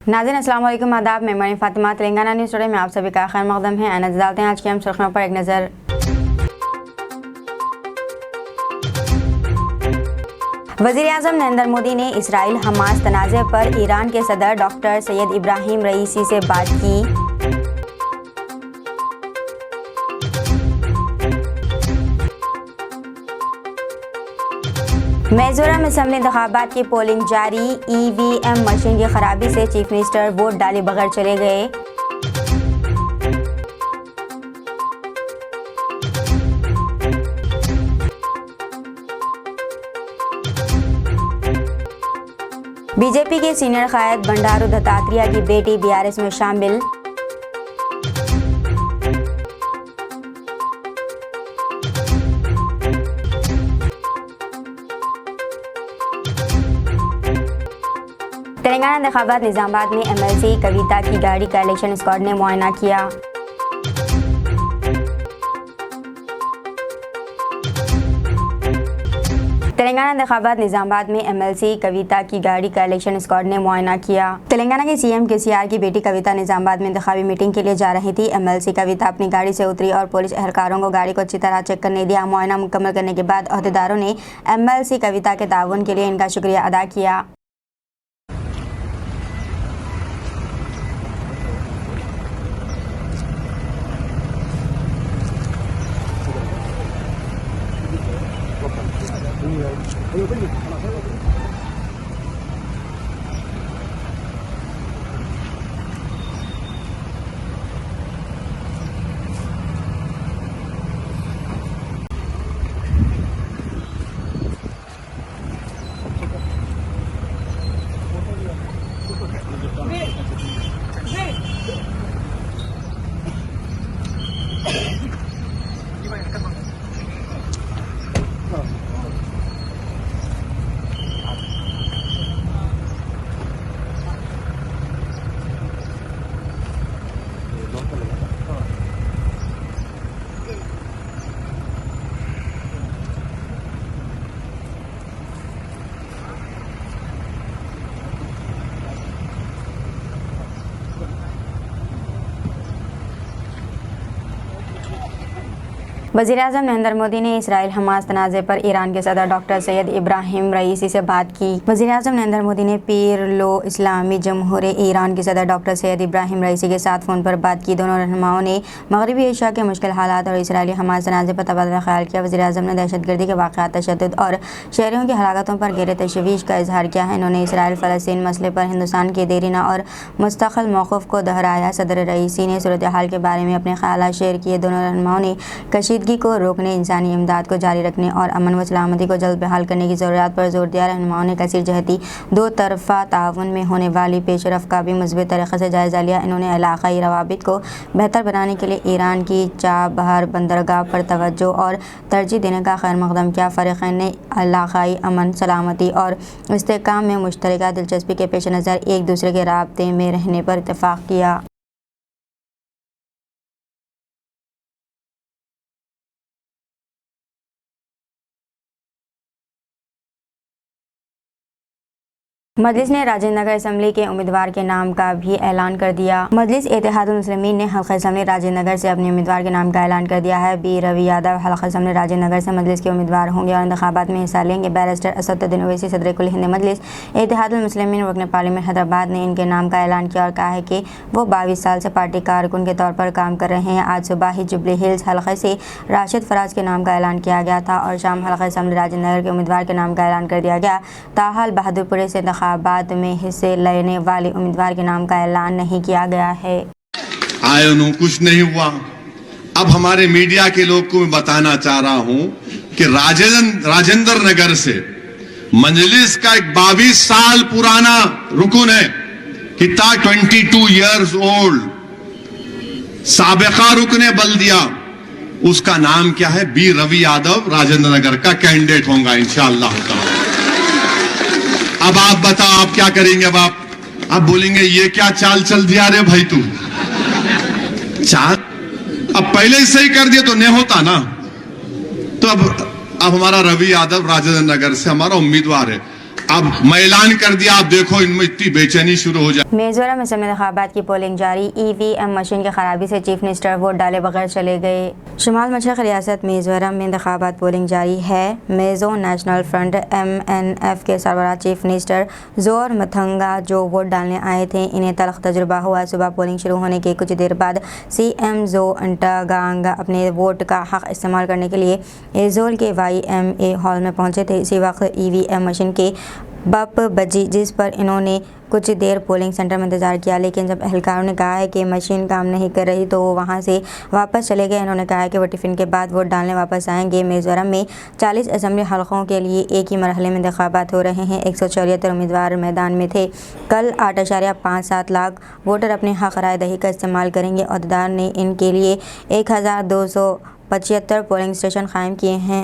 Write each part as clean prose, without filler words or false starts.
नाज़रीन अस्सलाम वालेकुम, आदाब। मैं मरीम फातिमा, तेलंगाना न्यूज़ टुडे में आप सभी का खैर मकदम है। आइए डालते हैं आज की हम सुर्खियों पर एक नज़र। वज़ीर-ए-आज़म नरेंद्र मोदी ने इसराइल हमास तनाज़े पर ईरान के सदर डॉक्टर सैयद इब्राहिम रईसी से बात की। मिज़ोरम असेंबली इंतखाबात की पोलिंग जारी। EVM मशीन की खराबी से चीफ मिनिस्टर वोट डाले बगैर चले गए। बीजेपी के सीनियर कायद बंडारू दत्तात्रेय की बेटी BRS में शामिल। तेलंगाना इंतखाबात निजामाबाद में MLC कविता की गाड़ी का इलेक्शन स्क्वाड ने मुआयना किया। तेलंगाना इंतखाबात निजामाबाद में MLC कविता की गाड़ी का इलेक्शन स्क्वाड ने मुआयना किया। तेलंगाना के CM KCR की बेटी कविता निजामाबाद में इंतखाबी मीटिंग के लिए जा रही थी। MLC कविता अपनी गाड़ी से उतरी और पुलिस एहलकारों को गाड़ी को अच्छी तरह चेक करने दिया। मुआयना मुकम्मल करने के बाद अहदेदारों ने MLC कविता के ताउन के लिए इनका शुक्रिया अदा किया। वज़ीर-ए-आज़म नरेंद्र मोदी ने इसराइल हमास तनाज़े पर ईरान के सदर डॉक्टर सैयद इब्राहिम रईसी से बात की। वज़ीर-ए-आज़म नरेंद्र मोदी ने पीर लो इस्लामी जमहूरियत ईरान के सदर डॉक्टर सैयद इब्राहिम रईसी के साथ फ़ोन पर बात की। दोनों रहनुमाओं ने मगरबी एशिया के मुश्किल हालात और इसराइली हमास तनाज़े पर तबादला ख्याल किया। वज़ीर-ए-आज़म ने दहशतगर्दी के वाक़यात, तशद्दुद और शहरियों की हलाकतों पर गहरे तशवीश का इजहार किया है। इन्होंने इसराइल फ़लस्तीन मसले पर हिंदुस्तान के देरीना और मुस्तक़िल मौक़िफ़ को दोहराया। सदर रईसी ने सूरत हाल के बारे में अपने ख़यालात शेयर किए। दोनों रहनुमाओं ने कशीदगी को रोकने, इंसानी इमदाद को जारी रखने और अमन व सलामती को जल्द बहाल करने की ज़रूरत पर जोर दिया। रहनुमाओं ने कसीर जहती दो तरफ़ा ताउन में होने वाली पेशरफ़ का भी मुस्बित तरीक़े से जायज़ा लिया। इन्होंने इलाक़ाई रवाबित को बेहतर बनाने के लिए ईरान की चाबहार बंदरगाह पर तवज्जो और तरजीह देने का खैर मक़दम किया। फ़रीक़ैन ने इलाक़ाई अमन, सलामती और इस्तेहकाम में मुश्तरका दिलचस्पी के पेश नज़र एक दूसरे के राब्ते में रहने पर इत्तफ़ाक़ किया। मजलिस ने राजेंद्र नगर असम्बली के उम्मीदवार के नाम का भी ऐलान कर दिया। मजलिस इत्तेहादुल मुस्लिमीन ने हल्का असम्बली राजेंद्र नगर से अपने उम्मीदवार के नाम का ऐलान कर दिया है। बी रवि यादव हल्का असम्बली राजेंद्र नगर से मजलिस के उम्मीदवार होंगे और इंतखाबात में हिस्सा लेंगे। बैरिस्टर असदुद्दीन ओवैसी सदर कुल हिंद मजलिस इत्तेहादुल मुस्लिमीन रुकन पार्लियामेंट हैदराबाद ने इनके नाम का ऐलान किया और कहा है कि वो 22 साल से पार्टी कारकुन के तौर पर काम कर रहे हैं। आज सुबह ही जुबली हिल्स हल्के से राशिद फराज के नाम का ऐलान किया गया था और शाम हल्का असम्बली राजेंद्र नगर के उम्मीदवार के नाम का ऐलान कर दिया गया। ताहाल बहादुरपुर से इंतखाबात में हिस्से लेने वाले उम्मीदवार के नाम का ऐलान नहीं किया गया है। आए उन्होंने कुछ नहीं हुआ। अब हमारे मीडिया के लोग को मैं बताना चाह रहा हूं कि राजेंद्र नगर से मजलिस का एक 22 साल पुराना रुकन है, कितना 22 ईयर्स ओल्ड साबिका रुकने बल्दिया, उसका नाम क्या है? बी रवि यादव राजेंद्र नगर का कैंडिडेट होगा इंशाअल्लाह ताला। अब आप बताओ आप क्या करेंगे? अब आप बोलेंगे ये क्या चाल चल दिया रे भाई तू, चार, अब पहले ही सही कर दिया तो नहीं होता ना। तो अब हमारा रवि यादव राजेंद्र नगर से हमारा उम्मीदवार है। अब मैं ऐलान कर दिया, आप देखो इनमें इतनी बेचैनी शुरू हो जाए। मेजोरम में इंतखाबात की पोलिंग जारी। ईवीएम मशीन की खराबी से चीफ मिनिस्टर वोट डाले बगैर चले गए। शुमाल मशरक़ रियासत मिजोरम में इंतखाबात पोलिंग जारी है। मेजो नेशनल फ्रंट MNF के सरबराह चीफ मिनिस्टर जोर मथंगा जो वोट डालने आए थे, इन्हें तल्ख तजुर्बा हुआ। सुबह पोलिंग शुरू होने के कुछ देर बाद CM जो अंटागांगा अपने वोट का हक इस्तेमाल करने के लिए एजोल के YMA हॉल में पहुंचे थे। इसी वक्त EVM मशीन के बप बजी, जिस पर इन्होंने कुछ देर पोलिंग सेंटर में इंतजार किया, लेकिन जब एहलकारों ने कहा है कि मशीन काम नहीं कर रही तो वो वहाँ से वापस चले गए। इन्होंने कहा है कि वो टिफ़िन के बाद वोट डालने वापस आएंगे। मिज़ोरम में 40 असम्बली हलकों के लिए एक ही मरहले में इंतखाबात हो रहे हैं। 174 उम्मीदवार मैदान में थे। कल 8.57 लाख वोटर अपने हक राय दही का इस्तेमाल करेंगे। अहदेदार ने इनके लिए 1275 पोलिंग स्टेशन कायम किए हैं।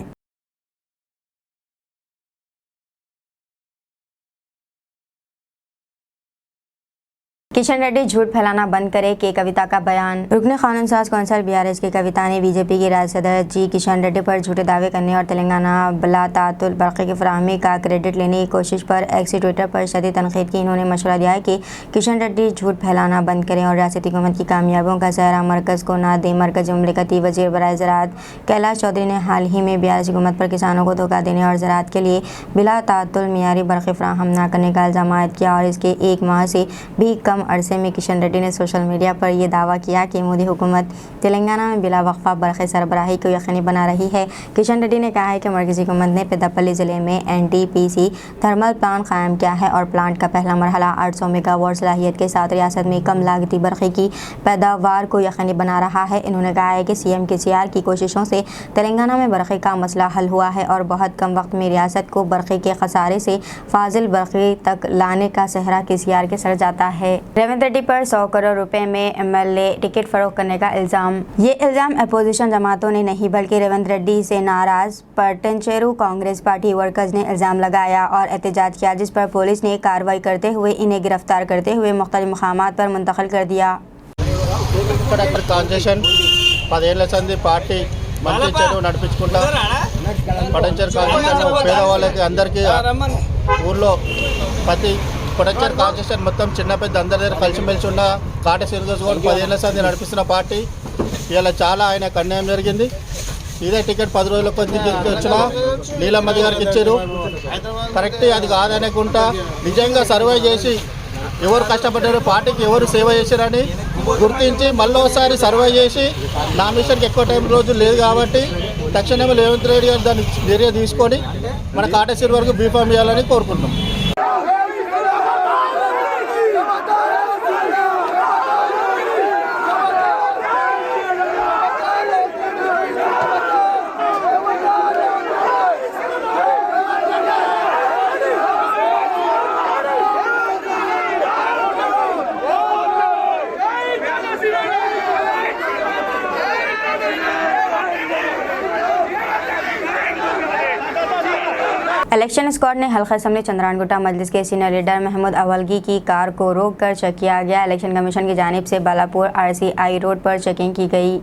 किशन रेड्डी झूठ फैलाना बंद करे के कविता का बयान। रुकने कानून साज कौंसिल BRS की कविता ने बीजेपी के राज्य सदर जी किशन रेड्डी पर झूठे दावे करने और तेलंगाना बलातातुल बरक़े की फराहमी का क्रेडिट लेने की कोशिश पर एक्स ट्विटर पर शदीद तनकीद की। इन्होंने मशवरा दिया है कि किशन रेड्डी झूठ फैलाना बंद करें और रियासती हुकूमत की कामयाबियों का सहरा मरकज़ को ना दें। मरकज़ी मुमलिकती वज़ीर बराए ज़राअत कैलाश चौधरी ने हाल ही में BRS हुकूमत पर किसानों को धोखा देने और ज़राअत के लिए बिलातातुल मियारी बरक़े फराहम न करने का इल्ज़ाम आयद किया और इसके एक माह से भी कम अरसे में किशन रेड्डी ने सोशल मीडिया पर यह दावा किया कि मोदी हुकूमत तेलंगाना में बिला वक्फा बरक़े सरबराही को यकीनी बना रही है। किशन रेड्डी ने कहा है कि मरकज़ी हुकूमत ने पेद्दापल्ली ज़िले में NTPC थर्मल प्लांट कायम किया है और प्लांट का पहला मरहला 800 मेगावाट सलाहियत के साथ रियासत में कम लागती बरक़े की पैदावार को यकीनी बना रहा है। इन्होंने कहा है कि CM KCR की कोशिशों से तेलंगाना में बरक़े का मसला हल हुआ है और बहुत कम वक्त में रियासत को बरक़े के खसारे से फाजिल बरक़े तक लाने का सहरा KCR के सर जाता है। रेवंत रेड्डी पर 100 करोड़ रुपए में MLA टिकट फरोख्त करने का इल्ज़ाम। ये इल्ज़ाम अपोजिशन जमातों ने नहीं बल्कि रेवंत रेड्डी से नाराज़ पट्टनचेरू कांग्रेस पार्टी वर्कर्स ने इल्ज़ाम लगाया और एहतजाज किया, जिस पर पुलिस ने कार्रवाई करते हुए इन्हें गिरफ्तार करते हुए मुख्तलिफ मकामात पर मुंतकिल कर दिया। పదేళ్ల సంది పార్టీ మంచి చెడు నడిపించుకుంటా పటంచర్ కాన్స్టిట్యూషన్ పేదవాళ్ళకి అందరికీ ఊర్లో ప్రతి పటంచర్ కాన్స్టిట్యూషన్ మొత్తం చిన్న పెద్ద అందరి దగ్గర కలిసిమెలిసి ఉన్న కాట శ్రీనివాస్ గౌడ్ 10 ఏళ్ల సంది నడిపిస్తున్న పార్టీ ఇలా చాలా ఆయనకు అన్యాయం జరిగింది. ఇదే టికెట్ 10 రోజుల కొద్ది వచ్చిన నీలమ్మది గారికి ఇచ్చారు. కరెక్ట్ అది కాదనుకుంటా నిజంగా సర్వే చేసి ఎవరు కష్టపడ్డారు, పార్టీకి ఎవరు సేవ చేశారని గుర్తించి మళ్ళీ ఒకసారి సర్వే చేసి నామినేషన్కి ఎక్కువ టైం రోజులు లేదు కాబట్టి తక్షణమే రేవంత్ రెడ్డి గారు దాన్ని చర్య తీసుకొని మన కాటేశ్వరి వరకు బీఫామ్ చేయాలని కోరుకుంటున్నాం. इलेक्शन स्क्वाड ने हल्का असम्बली चंद्रानगुट्टा मजलिस के सीनियर लीडर महमूद अवलगी की कार को रोक कर चेक किया गया। इलेक्शन कमीशन की जानिब से बालापुर RCI रोड पर चेकिंग की गई।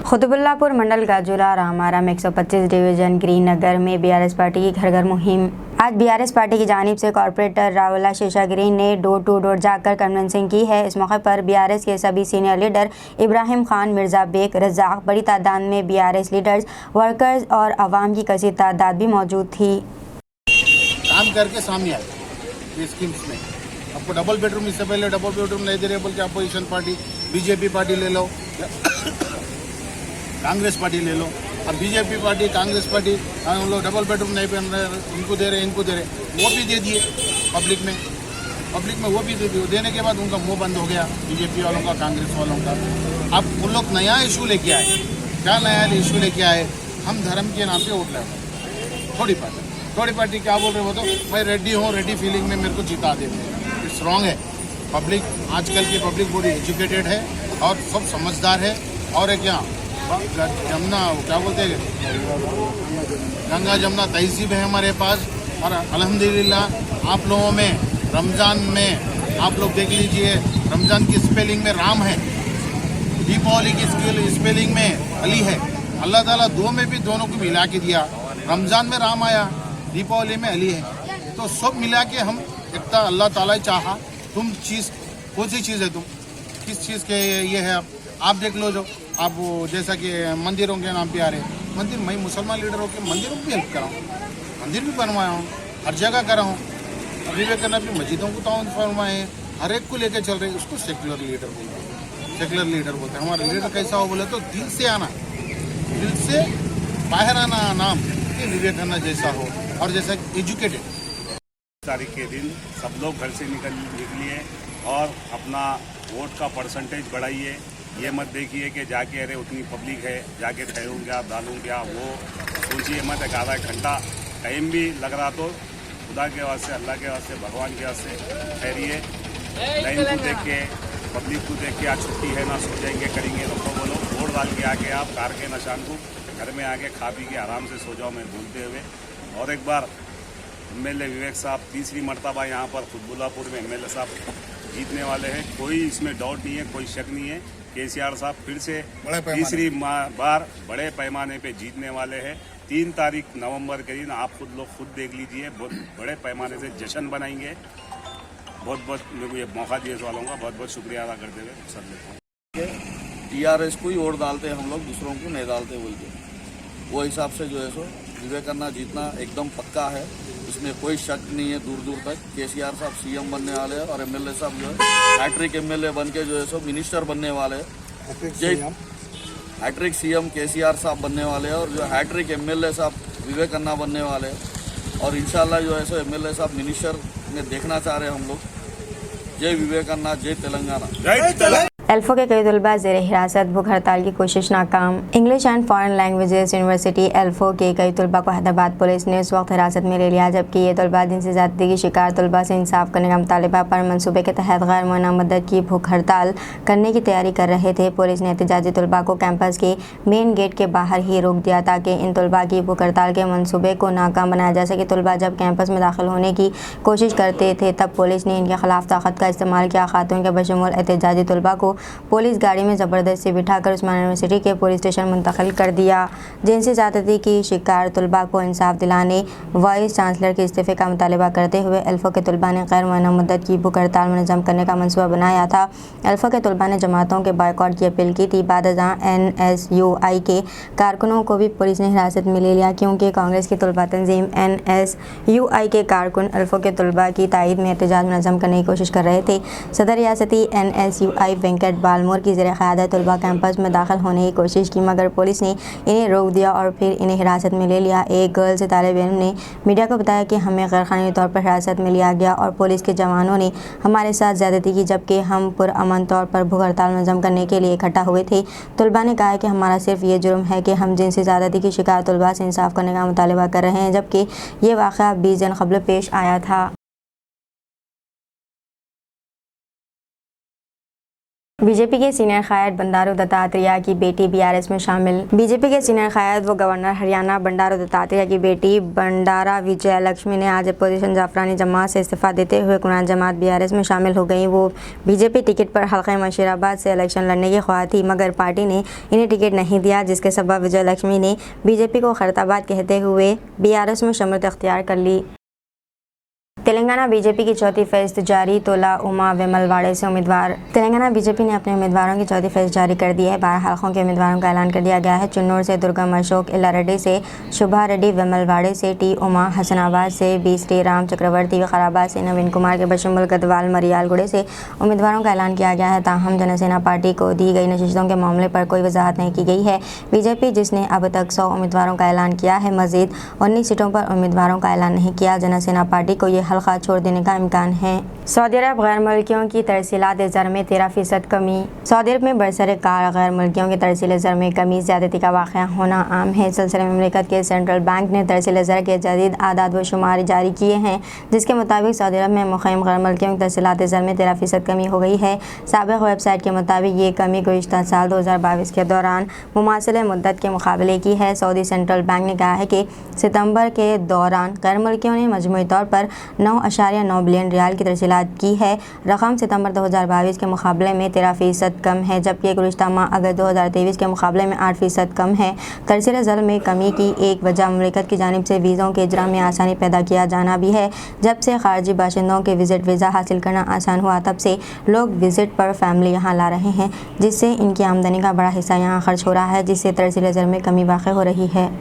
खुतबुल्लापुर मंडल गाजुला रामाराम 125 डिवीजन ग्रीन नगर में BRS पार्टी की घर घर मुहिम। आज BRS पार्टी की जानिब से कॉर्पोरेटर रावला शेषागिरी ने डोर टू डोर जाकर कन्वेंसिंग की है। इस मौके पर BRS के सभी सीनियर लीडर इब्राहिम खान, मिर्ज़ा बेग, रज़ाक, बड़ी तादाद में BRS लीडर्स, वर्कर्स और आवाम की कसीर तादाद भी मौजूद थी। काम करके सामने आए ये स्कीम्स में आपको डबल बेडरूम, इससे पहले डबल बेडरूम नहीं दे रहे बोल के अपोजिशन पार्टी बीजेपी पार्टी ले लो, कांग्रेस पार्टी ले लो। अब बीजेपी पार्टी कांग्रेस पार्टी हम लोग डबल बेडरूम नहीं बन रहे, इनको दे रहे वो भी दे दिए पब्लिक में वो भी दे दिए। देने के बाद उनका मुंह बंद हो गया बीजेपी वालों का, कांग्रेस वालों का। अब उन लोग नया इशू लेके आए क्या नया इशू लेके आए? हम धर्म के नाम पे वोट लगा। थोड़ी पार्टी क्या बोल रहे हो? तो मैं रेडी हूँ, रेडी फीलिंग में मेरे को जिता देते। इट्स रॉन्ग है। पब्लिक, आजकल की पब्लिक बड़ी एजुकेटेड है और सब समझदार है। और एक यहाँ जमुना, क्या बोलते हैं, गंगा जमुना तहजीब है हमारे पास। और अल्हम्दुलिल्लाह आप लोगों में रमज़ान में आप लोग देख लीजिए, रमज़ान की स्पेलिंग में राम है, दीपावली की स्पेलिंग में अली है। अल्लाह ताला दो में भी दोनों को मिला के दिया। रमज़ान में राम आया, दीपावली में अली है। तो सब मिला के हम एकता अल्लाह ताला चाहा। तुम चीज़ कौन सी चीज़ है, तुम किस चीज़ के ये है? आप देख लो, जो आप वो जैसा कि मंदिरों के नाम पे आ रहे मंदिर, मैं मुसलमान लीडर होकर मंदिरों की हेल्प कराऊँ, मंदिर भी बनवाया हूँ, हर जगह करा हूँ। विवेकानंद भी मस्जिदों को ताउन फरमाए, हर एक को लेकर चल रहे, उसको सेकुलर लीडर बोलते हैं। सेकुलर लीडर बोलते हैं। हमारा लीडर कैसा हो बोले तो दिल से आना, दिल से बाहर आना, नाम कि विवेकानंद जैसा हो और जैसा एजुकेटेड। तारीख के दिन सब लोग घर से निकलिए और अपना वोट का परसेंटेज बढ़ाइए। ये मत देखिए कि जाके अरे उतनी पब्लिक है, जाके ठहरूँ क्या, डालूँ क्या, वो सोचिए मत। एक आधा घंटा टाइम भी लग रहा तो खुदा के वास्ते, अल्लाह के वास्ते, भगवान के वास्ते ठहरिए। लाइन को देख के, पब्लिक को देख के आज छुट्टी है ना, सो जाएंगे करेंगे तो बोलो। वोट डाल के आके आप कार के निशान को घर में आके खा पी के आराम से सो जाओ, मैं बोलते हुए। और एक बार एमएलए विवेक साहब तीसरी मरतबा यहाँ पर खुदबुल्लापुर में एमएलए साहब जीतने वाले हैं। कोई इसमें डाउट नहीं है, कोई शक नहीं है। केसीआर साहब फिर से तीसरी बार बड़े पैमाने पे जीतने वाले हैं। 3 तारीख नवंबर के दिन आप खुद देख लीजिए, बहुत बड़े पैमाने से जश्न बनाएंगे। बहुत मेरे को ये मौका दिए वालों का बहुत बहुत शुक्रिया अदा करते हुए सर लेता हूँ। टीआरएस को ही वोट डालते हैं हम लोग, दूसरों को नहीं डालते बोल के। वो हिसाब से जो है सो विवेकानंद जीतना एकदम पक्का है, इसमें कोई शक नहीं है दूर दूर तक। केसीआर साहब सीएम बनने वाले हैं और एमएलए साहब जो है हैट्रिक एमएलए बन के जो है सो मिनिस्टर बनने वाले हैं। हैट्रिक सीएम केसीआर साहब बनने वाले हैं और जो हैट्रिक एमएलए साहब विवेकानंद बनने वाले हैं। और इंशाल्लाह जो है सो एमएलए साहब मिनिस्टर में देखना चाह रहे हैं हम लोग। जय विवेकानंद, जय तेलंगाना। एल्फो के कई तलबा ज़ेर हिरासत, भूख हड़ताल की कोशिश नाकाम। English and foreign languages university एल्फो के कई तलबा को हैदराबाद पुलिस ने इस वक्त हिरासत में ले लिया, जबकि ये तलबा दिन से ज़्यादती की शिकार तलबा से इंसाफ करने का मुतालबा पर मनसूबे के तहत गैर मुअय्यना मदद की भूख हड़ताल करने की तैयारी कर रहे थे। पुलिस ने एहतजाजी तलबा को कैंपस के मेन गेट के बाहर ही रोक दिया ताकि इन तलबा की भूख हड़ताल के मनसूबे को नाकाम बनाया जा सके। तलबा जब कैंपस में दाखिल होने की कोशिश करते थे तब पुलिस ने इनके खिलाफ ताकत का इस्तेमाल किया। खातून के बशमूल एहतजाजी तलबा को पुलिस गाड़ी में ज़बरदस्ती बिठाकर उस्मानिया यूनिवर्सिटी के पुलिस स्टेशन मुंतकिल कर दिया। जिनसी ज़्यादती की शिकार तलबा को इंसाफ दिलाने वाइस चांसलर के इस्तीफ़े का मुतालबा करते हुए एल्फो के तलबा ने गैर मुअय्यना मुद्दत की भूख हड़ताल मुनज़्ज़म करने का मनसूबा बनाया था। एल्फो के तलबा ने जमातों के बायकॉट की अपील की थी। बाद NSUI के कारकुनों को भी पुलिस ने हिरासत में ले लिया, क्योंकि कांग्रेस की तलबा तंजीम NSUI के कारकुन एल्फो के तलबा की तायद में एहतजाज मुनज़्ज़म करने की कोशिश कर रहे थे। सदर रियासती NSUI वेंकट बालमोर की ज़ेर क़यादत तलबा कैंपस में दाखिल होने की कोशिश की, मगर पुलिस ने इन्हें रोक दिया और फिर इन्हें हिरासत में ले लिया। एक गर्ल्स तालिब इल्म ने मीडिया को बताया कि हमें गैरकानूनी तौर पर हिरासत में लिया गया और पुलिस के जवानों ने हमारे साथ ज़्यादती की, जबकि हम पुरअमन तौर पर भूख हड़ताल मुनज़्ज़म करने के लिए इकट्ठा हुए थे। तलबा ने कहा कि हमारा सिर्फ ये जुर्म है कि हम जिनसी ज़्यादती की शिकार तलबा से इंसाफ करने का मुतालबा कर रहे हैं, जबकि ये वाक़या 20 दिन क़ब्ल पेश आया था। बीजेपी के सीनियर क़ायद बंडारू दत्तात्रेय की बेटी बीआरएस में शामिल। बीजेपी के सीनियर क़ायद व गवर्नर हरियाणा बंडारू दत्तात्रेय की बेटी बंडारा विजय लक्ष्मी ने आज अपोजिशन जाफरानी जमात से इस्तीफ़ा देते हुए कुरान जमात बीआरएस में शामिल हो गई। वो बीजेपी टिकट पर हल्क़े मशीराबाद से इलेक्शन लड़ने की ख्वाह थी, मगर पार्टी ने इन्हें टिकट नहीं दिया, जिसके सबब विजय लक्ष्मी ने बीजेपी को खैरताबाद कहते हुए बीआरएस में शमूलियत अख्तियार कर ली। तेलंगाना बीजेपी की चौथी फ़हरिस्त जारी, तोला उमा वेमलवाड़े से उम्मीदवार। तेलंगाना बीजेपी ने अपने उम्मीदवारों की चौथी फ़हरिस्त जारी कर दी है। 12 हलकों के उम्मीदवारों का ऐलान कर दिया गया है। चुन्नूर से दुर्गम अशोक, इलारेड्डी से शुभा रेड्डी, वेमलवाड़े से टी उमा, हसनाबाद से बी श्रीराम चक्रवर्ती, विकाराबाद से नवीन कुमार के बशमुल गदवाल मरियालगुड़े से उम्मीदवारों का ऐलान किया गया है। ताहम जनसेना पार्टी को दी गई नशिस्तों के मामले पर कोई वजाहत नहीं की गई है। बीजेपी, जिसने अब तक 100 उम्मीदवारों का ऐलान किया है, मज़ीद 19 सीटों पर उम्मीदवारों का ऐलान नहीं किया। जनसेना पार्टी को ये हल्का छोड़ देने का इम्कान है। सऊदी अरब गैर मुल्कियों की तरसीलात ज़र में 13% कमी। सऊदी अरब में बरसर कार गैर मुल्कियों की तरसील ज़र में कमी ज़्यादती का वाक़या होना आम है। सिलसिले में ममलिकत के सेंट्रल बैंक ने तरसील ज़र के जदीद आदाद व शुमार जारी किए हैं, जिसके मुताबिक सऊदी अरब में मुक़ीम गैर मुल्कियों की तरसीलात ज़र में 13% कमी हो गई है। साबिक़ वेबसाइट के मुताबिक ये कमी गुज़िश्ता साल 2022 के दौरान मुमासिल मुद्दत के मुकाबले की है। सऊदी सेंट्रल बैंक ने कहा है कि सितंबर के दौरान गैर मुल्कियों ने मजमूई तौर पर 9.9 बिलियन रियाल की तरसीलात की है। रकम सितंबर 2022 के मुकाबले में 13% कम है, जबकि गुज़िश्ता माह अगस्त 2023 के मुकाबले में 8% कम है। तरसील ज़र में कमी की एक वजह ममलिकत की जानिब से वीज़ों के इजरा में आसानी पैदा किया जाना भी है। जब से खारजी बाशिंदों के विज़िट वीज़ा हासिल करना आसान हुआ, तब से लोग विज़िट पर फैमिली यहाँ ला रहे हैं, जिससे इनकी आमदनी का बड़ा हिस्सा यहाँ खर्च हो रहा है, जिससे तरसील ज़र में कमी वाक़ हो रही है।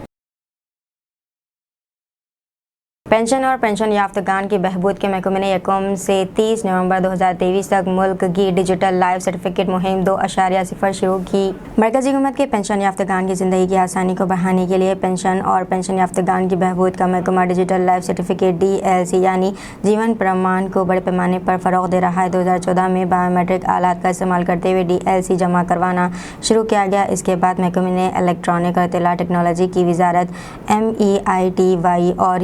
पेंशन और पेंशन याफ्तगान की बहबूद के महकमे ने 1 से 30 नवंबर 2023 तक मुल्क की डिजिटल लाइफ सर्टिफिकेट मुहिम 2.0 शुरू की। मरकज़ी हुकूमत के पेंशन याफ्तगान की ज़िंदगी की आसानी को बढ़ाने के लिए पेंशन और पेंशन याफ्तगान की बहबूद का महकमा डिजिटल लाइफ सर्टिफिकेट DLC यानी जीवन प्रमाण को बड़े पैमाने पर फ़रोग़ दे रहा है। 2014 में बायोमेट्रिक आलात का इस्तेमाल करते हुए DLC जमा करवाना शुरू किया गया। इसके बाद महकमे ने इलेक्ट्रॉनिक और इत्तलात टेक्नोलॉजी की वजारत MEITY और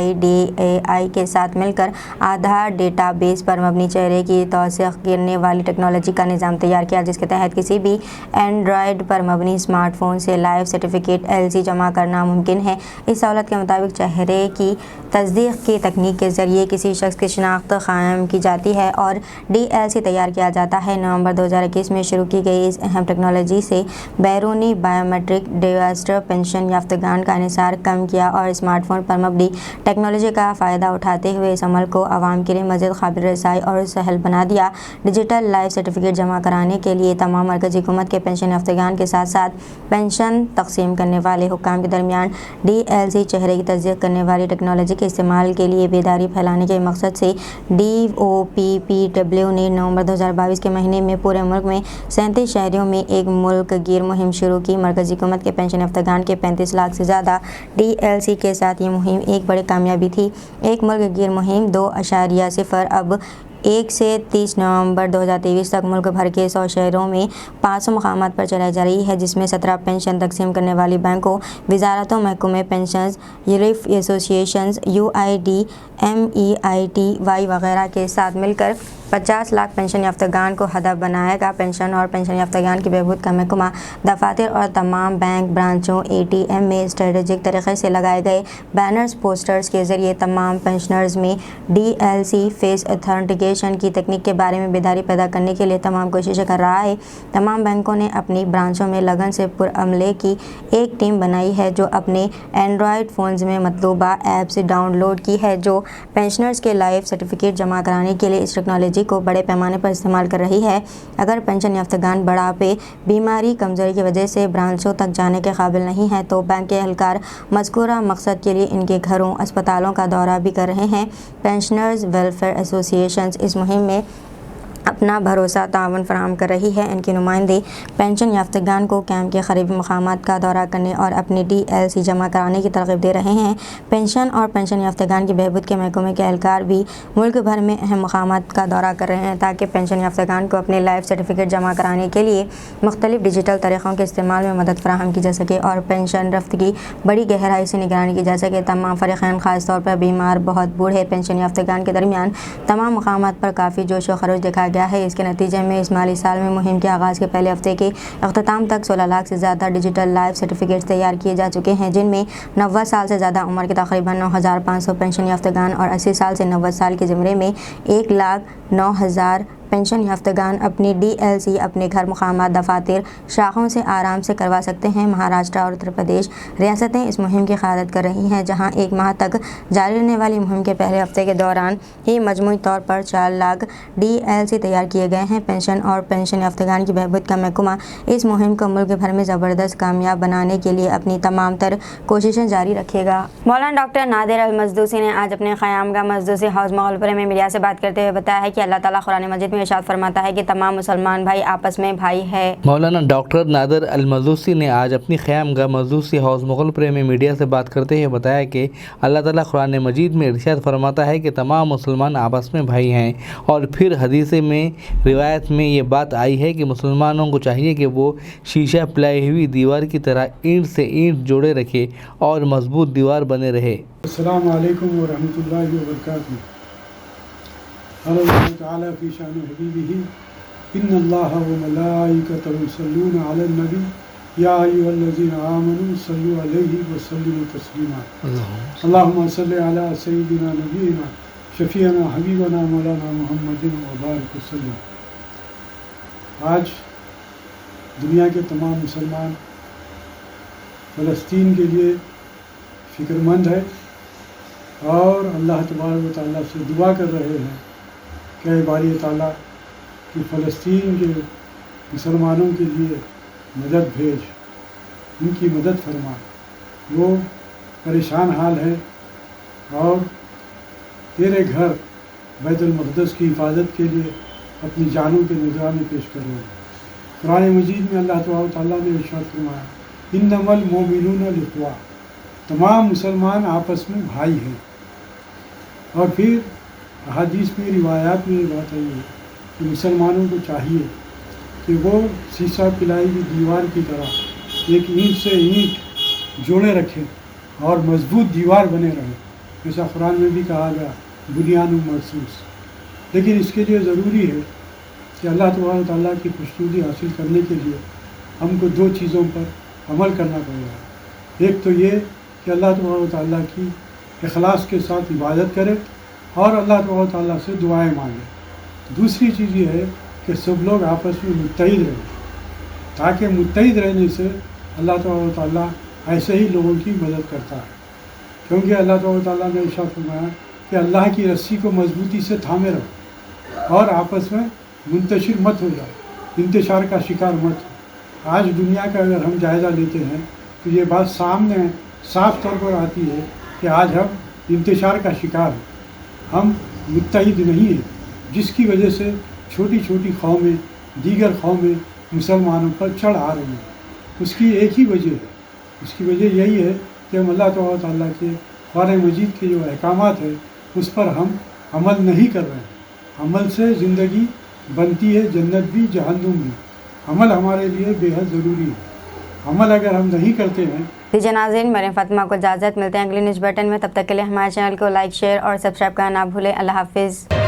UIDAI के साथ मिलकर आधार डेटाबेस पर मबनी चेहरे की तौसीक़ करने वाली टेक्नोलॉजी का निज़ाम तैयार किया, जिसके तहत किसी भी एंड्रॉयड पर मबनी स्मार्टफोन से लाइफ सर्टिफिकेट LC जमा करना मुमकिन है। इस सहूलत के मुताबिक चेहरे की तस्दीक़ की तकनीक के ज़रिए किसी शख्स की शिनाख्त कायम की जाती है और DLC तैयार किया जाता है। नवंबर 2021 में शुरू की गई इस अहम टेक्नोलॉजी से बैरूनी बायोमेट्रिक डिवाइस पेंशन याफ्तगान का इन्हिसार कम किया और स्मार्टफोन पर मबनी टेक्नोलॉजी का फ़ायदा उठाते हुए इस अमल को आवाम के लिए मज़ीद काबिल रसाई और सहल बना दिया। डिजिटल लाइफ सर्टिफिकेट जमा कराने के लिए तमाम मरकज़ी हुकूमत के पेंशन याफ्तगान के साथ साथ पेंशन तकसीम करने वाले हुक्काम के दरमियान DLC चेहरे की तस्दीक़ करने वाली टेक्नोलॉजी के इस्तेमाल के लिए बेदारी फैलाने के मकसद से DOPPW ने नवंबर 2022 के महीने में पूरे मुल्क में 37 शहरों में एक मुल्क गिर मुहिम शुरू की। मरकज़ी हुकूमत के पेंशन याफ्तगान के 35 लाख से ज़्यादा DLC के साथ ये मुहिम एक बड़ी कामयाबी थी। एक मुल्क गिर मुहिम 2.0 अब 1 से 30 नवंबर 2023 तक मुल्क भर के 100 शहरों में 500 मकामात पर चलाई जा रही है, जिसमें 17 पेंशन तकसीम करने वाली बैंकों, वजारतों, महकमे pension, relief associations, UID, MEITY वगैरह के साथ मिलकर 50 लाख पेंशन याफ्तगान को हदफ बनाएगा। पेंशन और पेंशन याफ्तगान की बहबूद का महकमा दफातर और तमाम बैंक ब्रांचों ATM में स्ट्रेटेजिक तरीके से लगाए गए बैनर्स पोस्टर्स के ज़रिए तमाम पेंशनर्स में DLC फेस ऑथेंटिकेशन की तकनीक के बारे में बेदारी पैदा करने के लिए तमाम कोशिशें कर रहा है। तमाम बैंकों ने अपनी ब्रांचों में लगन से पुरअमले की एक टीम बनाई है, जो अपने एंड्रॉयड फ़ोन्स में मतलूबा ऐप से डाउनलोड की है, जो पेंशनर्स के लाइफ सर्टिफिकेट जमा कराने के लिए इस टेक्नोलॉजी को बड़े पैमाने पर इस्तेमाल कर रही है। अगर पेंशन याफ्तगान बुढ़ापे, बीमारी, कमजोरी की वजह से ब्रांचों तक जाने के काबिल नहीं है, तो बैंक के एहलकार मज़कूरा मकसद के लिए इनके घरों, अस्पतालों का दौरा भी कर रहे हैं। पेंशनर्स वेलफेयर एसोसिएशंस इस मुहिम में अपना भरोसा तावन फराहम कर रही है। इनके नुमाइंदे पेंशन याफ्तगान को कैंप के करीबी मकामात का दौरा करने और अपनी DLC जमा कराने की तरगीब दे रहे हैं। पेंशन और पेंशन याफ्तगान की बहबूद के महकमे के एहलकार भी मुल्क भर में अहम मकामात का दौरा कर रहे हैं, ताकि पेंशन याफ्तगान को अपने लाइफ सर्टिफिकेट जमा कराने के लिए मुख्तलिफ डिजिटल तरीक़ों के इस्तेमाल में मदद फराहम की जा सके और पेंशन रफ्त की बड़ी गहराई से निगरानी की जा सके। तमाम फ़रीक़ैन, ख़ास तौर पर बीमार, बहुत बूढ़े पेंशन याफ्तगान के दरमियान तमाम मकामात पर काफ़ी जोश व खरोश देखा गया है। इसके नतीजे में इस माली साल में मुहिम के आगाज़ के पहले हफ्ते के अख्ताम तक 16 लाख से ज़्यादा डिजिटल लाइफ सर्टिफिकेट्स तैयार किए जा चुके हैं, जिनमें 90 साल से ज़्यादा उम्र के तकरीबन 9,500 पेंशन याफ्तगान और 80 साल से 90 साल के ज़मरे में 1,09,000 पेंशन याफ्तगान अपनी DLC अपने घर, मुकामात, दफातर, शाखों से आराम से करवा सकते हैं। महाराष्ट्र और उत्तर प्रदेश रियासतें इस मुहिम की क़यादत कर रही हैं, जहां एक माह तक जारी रहने वाली मुहिम के पहले हफ्ते के दौरान ही मजमूई तौर पर 4 लाख DLC तैयार किए गए हैं। पेंशन और पेंशन याफ्तगान की बहबूद का महकमा इस मुहिम को मुल्क भर में ज़बरदस्त कामयाब बनाने के लिए अपनी तमाम तर कोशिशें जारी रखेगा। मौलाना डॉक्टर नादिर अल मजदूसी ने आज अपने क़यामगाह मजदूसी हाउस मोगलपुर में मीडिया से बात करते हुए बताया है कि अल्लाह ताला कुरान मजीद में इरशाद फरमाता है कि तमाम मुसलमान भाई आपस में भाई है। मौलाना डॉक्टर नादर अल मजूसी ने आज अपनी ख़यामगाह मजूसी हाउस मुगलपुर में मीडिया से बात करते हुए बताया कि अल्लाह ताला कुरान मजीद में इरशाद फरमाता है कि तमाम मुसलमान आपस में भाई हैं, और फिर हदीस में रिवायत में ये बात आई है कि मुसलमानों को चाहिए कि वो शीशा पिलाई हुई दीवार की तरह ईंट से ईंट जोड़े रखे और मजबूत दीवार बने रहे। अस्सलामु अलैकुम व रहमतुल्लाहि व बरकातुहू। अल्लाह तआला फी शान हबीबिही इन्नल्लाहा व मलाइकतहु युसल्लूना अलन नबी या अय्युहल्लज़ीना आमनू सल्लु अलैहि व सल्लिमू तस्लीमा। अल्लाहुम्मा सल्लि अला सय्यिदिना नबीना शफीअना हबीबना मौलाना मुहम्मदिन व बारिक वसल्लम। आज दुनिया के तमाम मुसलमान फ़लस्तीन के लिए फ़िक्रमंद है और अल्लाह तबारक व तआला से दुआ कर रहे हैं कि बारी ताला कि फ़लस्तीन के मुसलमानों के लिए मदद भेज, उनकी मदद फरमा। वो परेशान हाल है और तेरे घर बैतुल मक़दस की हिफाजत के लिए अपनी जानों के नज़राने पेश कर रहे हैं। कुरान मजीद में अल्लाह तबारक व तआला ने इरशाद फरमाया इन्नमल मोमिनूना इख्वा, तमाम मुसलमान आपस में भाई हैं। और फिर अहादीस में रिवायात में ये बात आई है कि मुसलमानों को चाहिए कि वो शीशा पिलाई हुई दीवार की तरह एक ईंट से ईंट जोड़े रखें और मजबूत दीवार बने रहें, जैसा कुरान में भी कहा गया बुनियान मरसूस। लेकिन इसके लिए ज़रूरी है कि अल्लाह तबारक तआला की खुशनुदी हासिल करने के लिए हमको दो चीज़ों पर अमल करना पड़ेगा। एक तो ये कि अल्लाह तबारक तआला की इखलास के साथ इबादत करें और अल्लाह तबारक तआला से दुआएं मांगें। दूसरी चीज़ ये है कि सब लोग आपस में मुत्तहिद रहें, ताकि मुत्तहिद रहने से अल्लाह तबारक तआला ऐसे ही लोगों की मदद करता है। क्योंकि अल्लाह तबारक तआला ने इरशाद फरमाया कि अल्लाह की रस्सी को मजबूती से थामे रहो और आपस में मुंतशिर मत हो जाओ, इंतशार का शिकार मत हो। आज दुनिया का अगर हम जायज़ा लेते हैं तो ये बात सामने साफ तौर पर आती है कि आज हम इंतशार का शिकार हैं, हम मुत्तहिद नहीं हैं, जिसकी वजह से छोटी छोटी कौमें दीगर कौमें मुसलमानों पर चढ़ आ रही हैं। उसकी एक ही वजह है, उसकी वजह यही है कि हम अल्लाह तआला के कुरान मजीद के जो अहकामात है उस पर हम अमल नहीं कर रहे हैं। अमल से ज़िंदगी बनती है, जन्नत भी जहन्नुम भी। अमल हमारे लिए बेहद ज़रूरी है। अमल अगर हम नहीं करते हैं। दीजिए नाज़रीन, मरियम फ़ातिमा को इजाज़त, मिलते हैं अगले न्यूज़ बुलेटिन में। तब तक के लिए हमारे चैनल को लाइक, शेयर और सब्सक्राइब करना ना भूलें। अल्लाह हाफिज़।